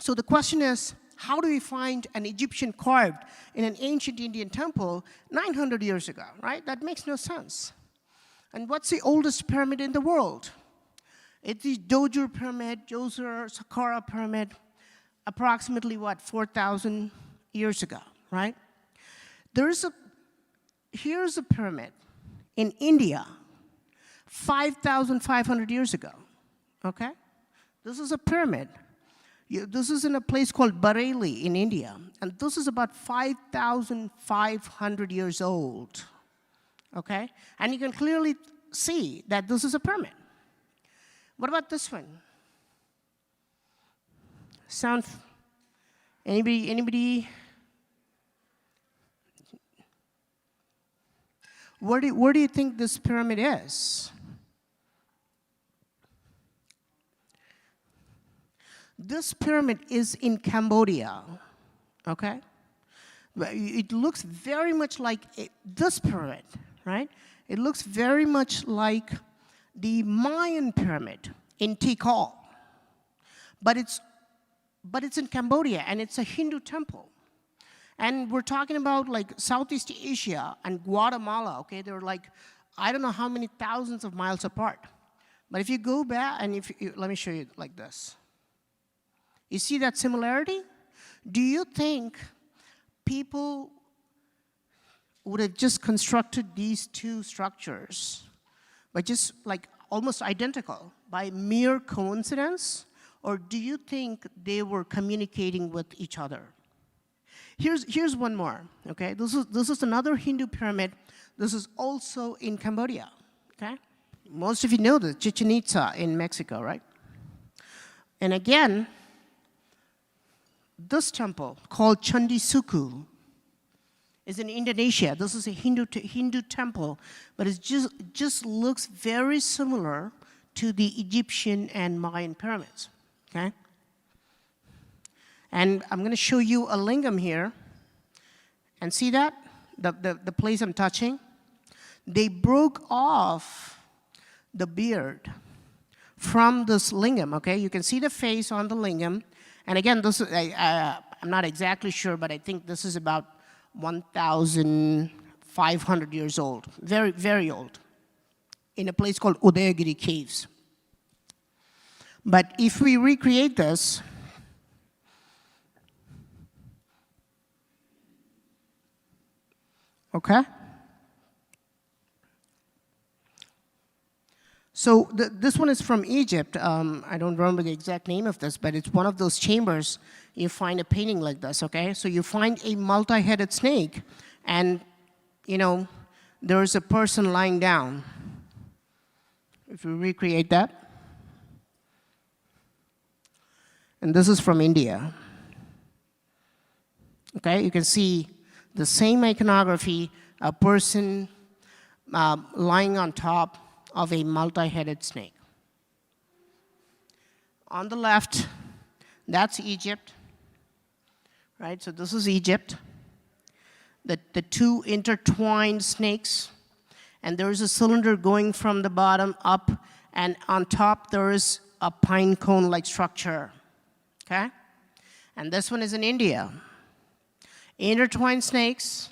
So the question is, how do we find an Egyptian carved in an ancient Indian temple 900 years ago, right? That makes no sense. And what's the oldest pyramid in the world? It's the Djoser pyramid, Djoser Saqqara pyramid, approximately what, 4,000 years ago, right? Here's a pyramid in India, 5,500 years ago, okay? This is a pyramid. This is in a place called Bareilly in India, and this is about 5,500 years old, okay? And you can clearly see that this is a pyramid. What about this one? Anybody? Where do you think this pyramid is? This pyramid is in Cambodia, okay? It looks very much like this pyramid, right? It looks very much like the Mayan pyramid in Tikal, but it's in Cambodia, and it's a Hindu temple. And we're talking about like Southeast Asia and Guatemala, okay? They're like, I don't know how many thousands of miles apart. But if you go back, and let me show you like this. You see that similarity? Do you think people would have just constructed these two structures by just like almost identical by mere coincidence? Or do you think they were communicating with each other? Here's one more, okay? This is another Hindu pyramid. This is also in Cambodia, okay? Most of you know this, Chichen Itza in Mexico, right? And again, this temple called Chandi Suku is in Indonesia. This is a Hindu temple, but it just looks very similar to the Egyptian and Mayan pyramids, okay? And I'm going to show you a lingam here. And see that? The place I'm touching? They broke off the beard from this lingam, okay? You can see the face on the lingam. And again, this is, I'm not exactly sure, but I think this is about 1,500 years old. Very, very old. In a place called Udayagiri Caves. But if we recreate this, okay? So this one is from Egypt. I don't remember the exact name of this, but it's one of those chambers you find a painting like this, okay? So you find a multi-headed snake, and, you know, there's a person lying down. If we recreate that. And this is from India. Okay, you can see the same iconography, a person lying on top of a multi-headed snake. On the left, that's Egypt, right? So this is Egypt. The two intertwined snakes, and there is a cylinder going from the bottom up, and on top there is a pine cone-like structure, okay? And this one is in India. Intertwined snakes.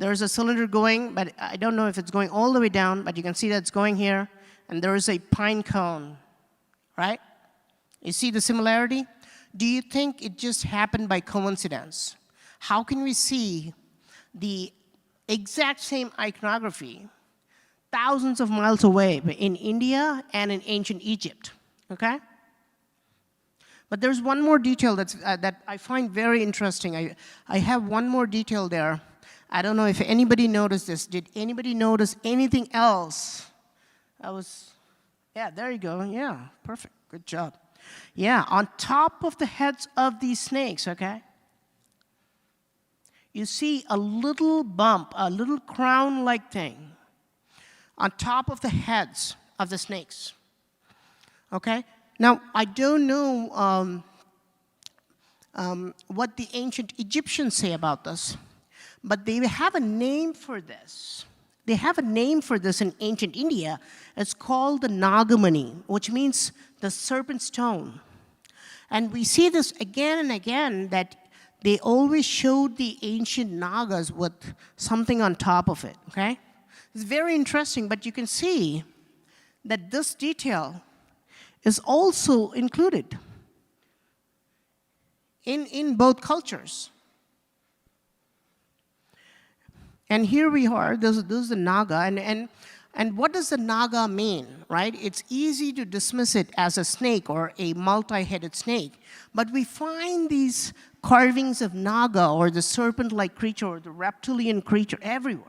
There's a cylinder going, but I don't know if it's going all the way down, but you can see that it's going here, and there is a pine cone, right? You see the similarity? Do you think it just happened by coincidence? How can we see the exact same iconography thousands of miles away in India and in ancient Egypt, okay? But there's one more detail that I find very interesting. I have one more detail there. I don't know if anybody noticed this. Did anybody notice anything else? Yeah, there you go. Yeah, perfect. Good job. Yeah, on top of the heads of these snakes, okay? You see a little bump, a little crown-like thing on top of the heads of the snakes, okay? Now, I don't know what the ancient Egyptians say about this, but they have a name for this. They have a name for this in ancient India. It's called the Nagamani, which means the serpent stone. And we see this again and again, that they always showed the ancient nagas with something on top of it, okay? It's very interesting, but you can see that this detail is also included in both cultures. And here we are, this is the naga, and what does the naga mean, right? It's easy to dismiss it as a snake or a multi-headed snake, but we find these carvings of naga or the serpent-like creature or the reptilian creature everywhere.